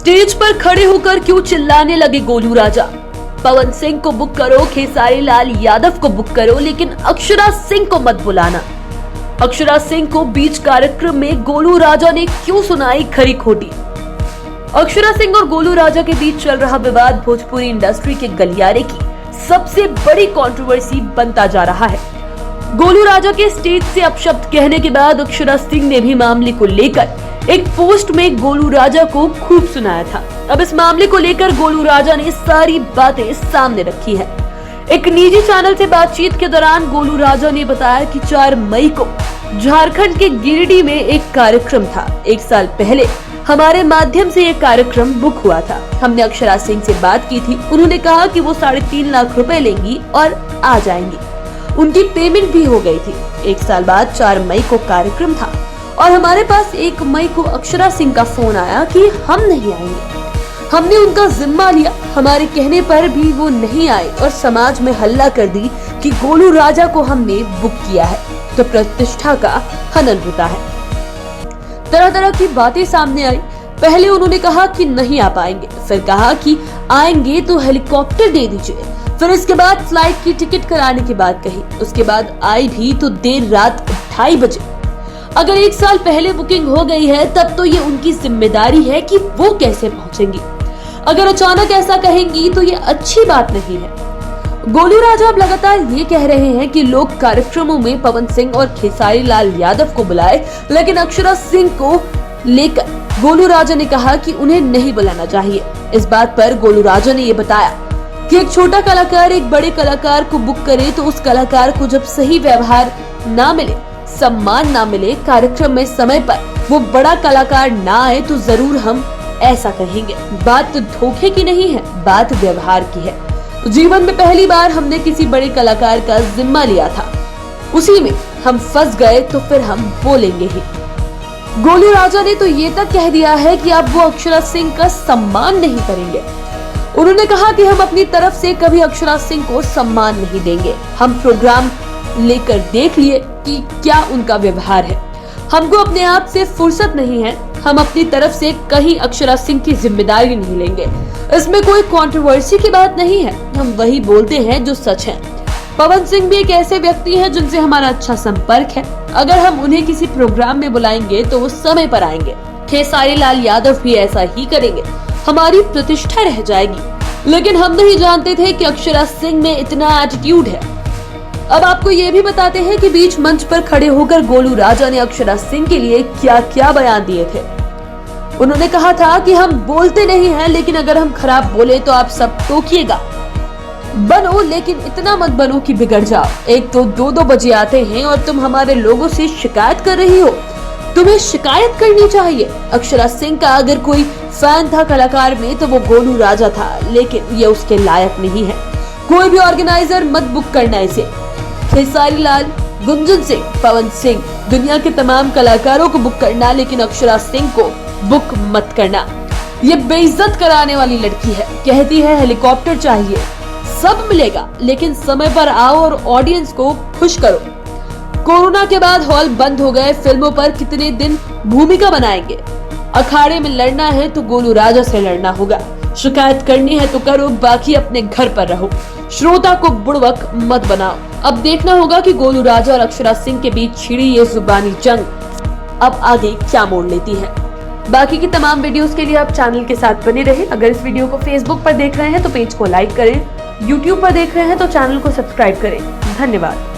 Stage पर खड़े होकर क्यों चिल्लाने लगे गोलू राजा। पवन सिंह को बुक करो, खेसारी लाल यादव को बुक करो, लेकिन अक्षरा सिंह को मत बुलाना। अक्षरा सिंह को बीच कार्यक्रम में गोलू राजा ने क्यों सुनाई खरी खोटी। अक्षरा सिंह और गोलू राजा के बीच चल रहा विवाद भोजपुरी इंडस्ट्री के गलियारे की सबसे बड़ी कंट्रोवर्सी बनता जा रहा है। गोलू राजा के स्टेज से अपशब्द कहने के बाद अक्षरा सिंह ने भी मामले को लेकर एक पोस्ट में गोलू राजा को खूब सुनाया था। अब इस मामले को लेकर गोलू राजा ने सारी बातें सामने रखी है। एक निजी चैनल से बातचीत के दौरान गोलू राजा ने बताया कि 4 मई को झारखंड के गिरिडीह में एक कार्यक्रम था। 1 साल पहले हमारे माध्यम से ये कार्यक्रम बुक हुआ था। हमने अक्षरा सिंह से बात की थी। उन्होंने कहा कि वो 3.5 लाख रुपए लेंगी और आ जाएंगी। उनकी पेमेंट भी हो गई थी। 1 साल बाद 4 मई को कार्यक्रम था और हमारे पास 1 मई को अक्षरा सिंह का फोन आया कि हम नहीं आएंगे। हमने उनका जिम्मा लिया। हमारे कहने पर भी वो नहीं आए और समाज में हल्ला कर दी कि गोलू राजा को हमने बुक किया है तो प्रतिष्ठा का हनन होता है। तरह तरह की बातें सामने आई। पहले उन्होंने कहा कि नहीं आ पाएंगे, फिर कहा कि आएंगे तो हेलीकॉप्टर दे दीजिए, फिर इसके बाद फ्लाइट की टिकट कराने की बात कही। उसके बाद आई भी तो देर रात 2:30 बजे। अगर 1 साल पहले बुकिंग हो गई है तब तो ये उनकी जिम्मेदारी है कि वो कैसे पहुंचेंगी। अगर अचानक ऐसा कहेंगी तो ये अच्छी बात नहीं है। गोलू राजा अब लगातार ये कह रहे हैं कि लोग कार्यक्रमों में पवन सिंह और खेसारी लाल यादव को बुलाए, लेकिन अक्षरा सिंह को लेकर गोलू राजा ने कहा कि उन्हें नहीं बुलाना चाहिए। इस बात पर गोलू राजा ने ये बताया कि एक छोटा कलाकार एक बड़े कलाकार को बुक करे तो उस कलाकार को जब सही व्यवहार ना मिले, सम्मान ना मिले, कार्यक्रम में समय पर वो बड़ा कलाकार ना आए तो जरूर हम ऐसा कहेंगे। बात धोखे की नहीं है, बात व्यवहार की है। जीवन में पहली बार हमने किसी बड़े कलाकार का जिम्मा लिया था, उसी में हम फंस गए तो फिर हम बोलेंगे ही। गोलू राजा ने तो ये तक कह दिया है कि अब वो अक्षरा सिंह का सम्मान नहीं करेंगे। उन्होंने कहा कि हम अपनी तरफ से कभी अक्षरा सिंह को सम्मान नहीं देंगे। हम प्रोग्राम लेकर देख लिए कि क्या उनका व्यवहार है। हमको अपने आप से फुर्सत नहीं है। हम अपनी तरफ से कहीं अक्षरा सिंह की जिम्मेदारी नहीं लेंगे। इसमें कोई कंट्रोवर्सी की बात नहीं है। हम वही बोलते हैं जो सच है। पवन सिंह भी एक ऐसे व्यक्ति हैं जिनसे हमारा अच्छा संपर्क है। अगर हम उन्हें किसी प्रोग्राम में बुलाएंगे तो वो समय पर आएंगे। खेसारी लाल यादव भी ऐसा ही करेंगे। हमारी प्रतिष्ठा रह जाएगी। लेकिन हम नहीं जानते थे कि अक्षरा सिंह में इतना एटीट्यूड है। अब आपको ये भी बताते हैं कि बीच मंच पर खड़े होकर गोलू राजा ने अक्षरा सिंह के लिए क्या क्या बयान दिए थे। उन्होंने कहा था कि हम बोलते नहीं हैं, लेकिन अगर हम खराब बोले तो आप सब टोकिएगा। बनो, लेकिन इतना मत बनो कि बिगड़ जाओ। एक तो 2-2 बजे आते हैं और तुम हमारे लोगों से शिकायत कर रही हो। तुम्हें शिकायत करनी चाहिए। अक्षरा सिंह का अगर कोई फैन था कलाकार में तो वो गोलू राजा था, लेकिन ये उसके लायक नहीं है। कोई भी ऑर्गेनाइजर मत बुक करना इसे। खेसारी लाल, गुंजन सिंह, पवन सिंह, दुनिया के तमाम कलाकारों को बुक करना, लेकिन अक्षरा सिंह को बुक मत करना। ये बेइज्जत कराने वाली लड़की है। कहती है हेलीकॉप्टर चाहिए, सब मिलेगा, लेकिन समय पर आओ और ऑडियंस को खुश करो। कोरोना के बाद हॉल बंद हो गए। फिल्मों पर कितने दिन भूमिका बनाएंगे। अखाड़े में लड़ना है तो गोलू राजा से लड़ना होगा। शिकायत करनी है तो करो, बाकी अपने घर पर रहो। श्रोता को बुड़वक मत बनाओ। अब देखना होगा कि गोलू राजा और अक्षरा सिंह के बीच छिड़ी ये जुबानी जंग अब आगे क्या मोड़ लेती है। बाकी की तमाम वीडियोस के लिए आप चैनल के साथ बने रहें। अगर इस वीडियो को फेसबुक पर देख रहे हैं तो पेज को लाइक करें, यूट्यूब पर देख रहे हैं तो चैनल को सब्सक्राइब करें। धन्यवाद।